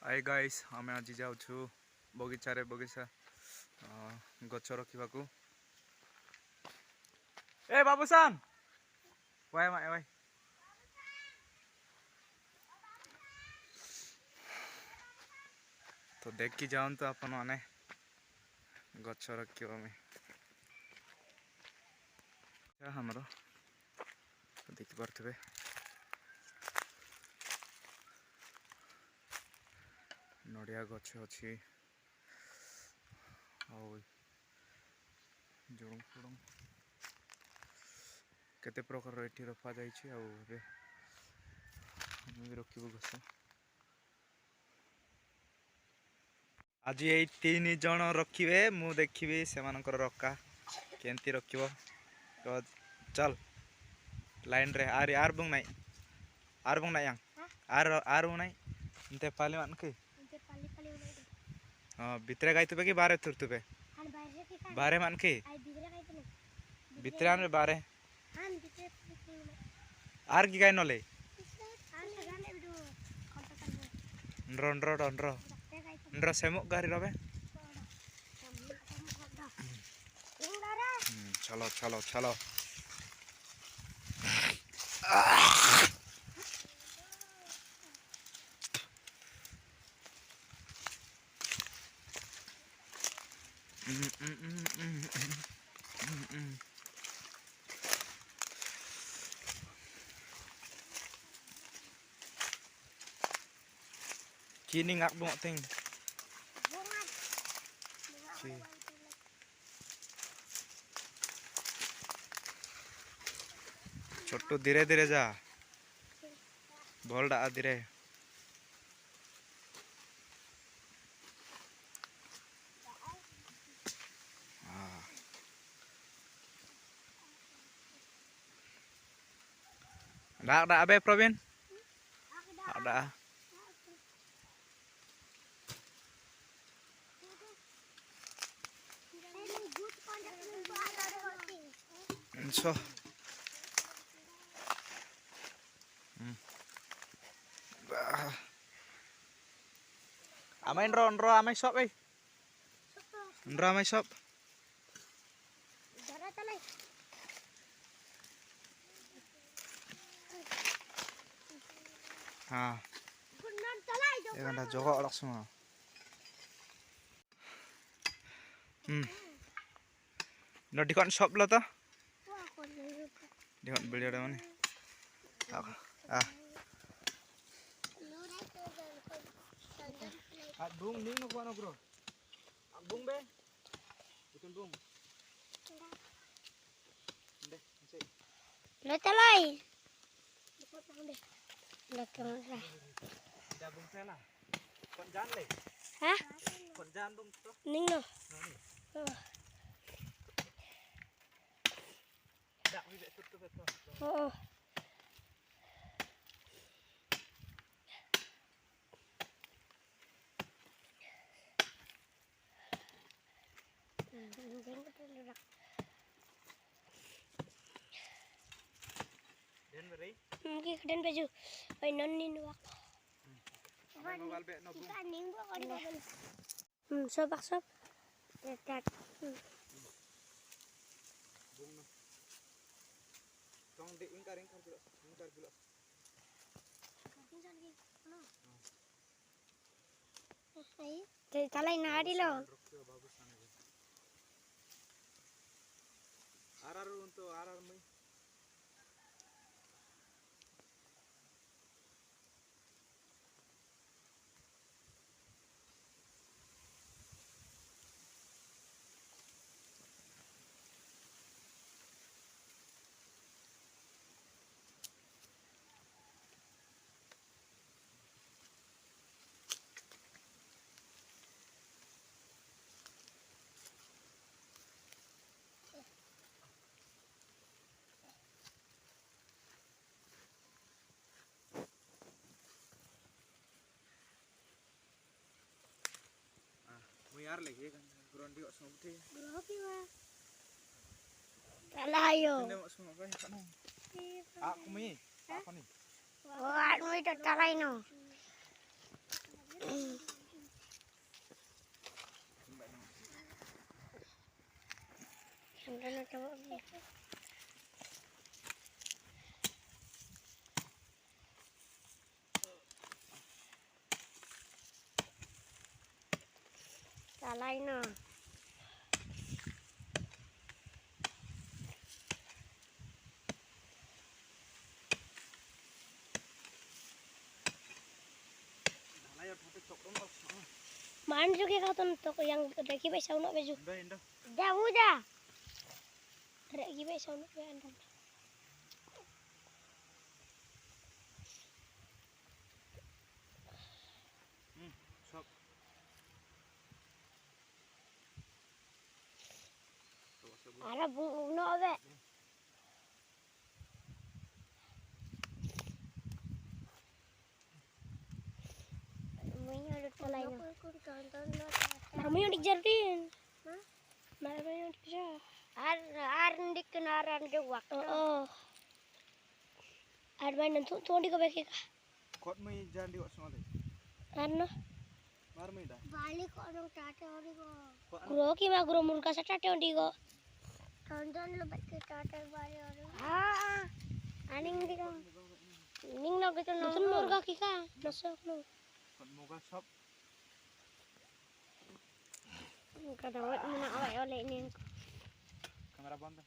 Hi guys आम आज जाऊँ बगीचा बगीचा गच रखा ए बाबूसान वाई वाई वाई तो देखी जाऊँ अपन मैंने गच रखा हमर देखी पारे नड़िया गछ अच्छी जुड़ुंग फुड़ुंग केते प्रकार ये रखा जाइए रख गछ आज ये 3 जन रखिए मु देखी से रक्का केमती रख तो चल लाइन रे आर आर बुंग नाई आर बुंग नाई आर आर बुंग नाई इंते पाली मान के हाँ भितरे गाय तुबे कि बारे तुर तुबे बारे मान के भितरे में बारे आर की गाय नले नरो नरो नरो नरो सेमुक गारी रबे चलो चलो चलो kini ngak bungok ting छोटू धीरे धीरे जा बोल डा धीरे डाक डाक अबे प्रवीण डाक so amai nro amai shop eh nro amai shop हाँ ये गंदा जोगा अलग semua no di kon shop lo to di kon beli ada mana bung ning no kuano bro bung be bukan bung deh lo talai lo talai dah bung sela kon jan le hah kon jan bung to ning no dak wi tutup to oh den beri mungkin keden baju oi non nin wak mobile be no bung sob tet bung no tong de ingkar dulu ai talai nadi lo arar untuk arar mai यार लगे ground dio somthi grogi wa talayo ne mak semua ba kan aku mi apa nih wa anu itu talai no Ano tawo? Talay na. Maan juga kau tuh yang lagi besok nak baju. Jauh dah. Lagi besok nak baju. Ada bunga apa? Marami yung dikejar din. Marami yung dikejar. Aran di kenaran di waktu. Oo. Arman nanti tuh di kebaki ka. Kot mo jangan di waktu semua deh. Ano? Mar mo ida. Balik ko anong tate ori ko. Ko Guro ki ma guro murka sa tate ori ko. Tonton lebat ke tate bali ori. Aning di ka. Ning na gitu no. Tonton murka ki ka. Nasok no. Kot mo ka shop. Kadawat mo na away oleh ini. Kamera banda.